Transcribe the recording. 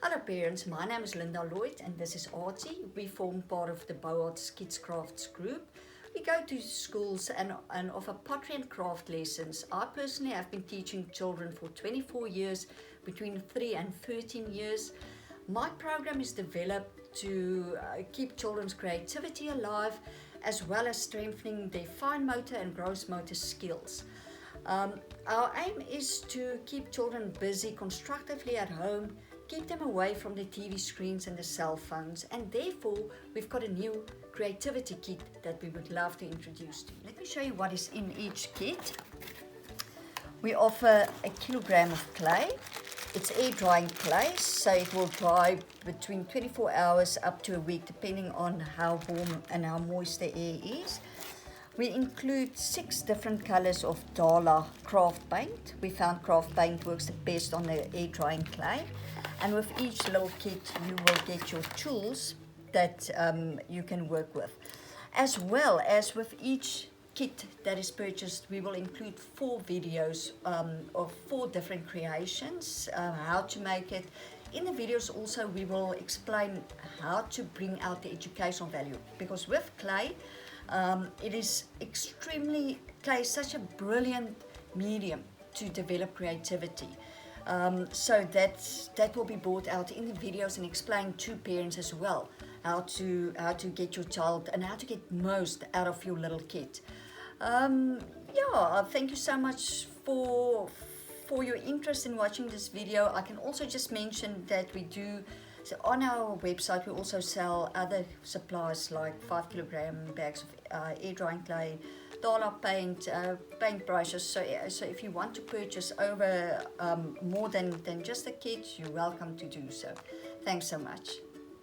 Hello parents, my name is Linda Lloyd and this is Artie. We form part of the Beaux-Arts Kids Crafts group. We go to schools and offer pottery and craft lessons. I personally have been teaching children for 24 years, between 3 and 13 years. My program is developed to keep children's creativity alive, as well as strengthening their fine motor and gross motor skills. Our aim is to keep children busy constructively at home, keep them away from the TV screens and the cell phones, and therefore we've got a new creativity kit that we would love to introduce to you. Let me show you what is in each kit. We offer 1 kilogram of clay. It's air drying clay, so it will dry between 24 hours up to a week depending on how warm and how moist the air is. We include 6 different colors of Dala craft paint. We found craft paint works the best on the air drying clay. And with each little kit, you will get your tools that you can work with. As well as with each kit that is purchased, we will include 4 videos of 4 different creations, how to make it. In the videos also, we will explain how to bring out the educational value. Because with clay, it is clay is such a brilliant medium to develop creativity. So that will be brought out in the videos and explained to parents as well how to get your child and how to get most out of your little kit. Thank you so much for your interest in watching this video. I can also just mention that we do, so on our website we also sell other supplies like 5 kilogram bags of air drying clay, Dala paint, paint brushes. So if you want to purchase over more than just a kit, you're welcome to do so. Thanks so much.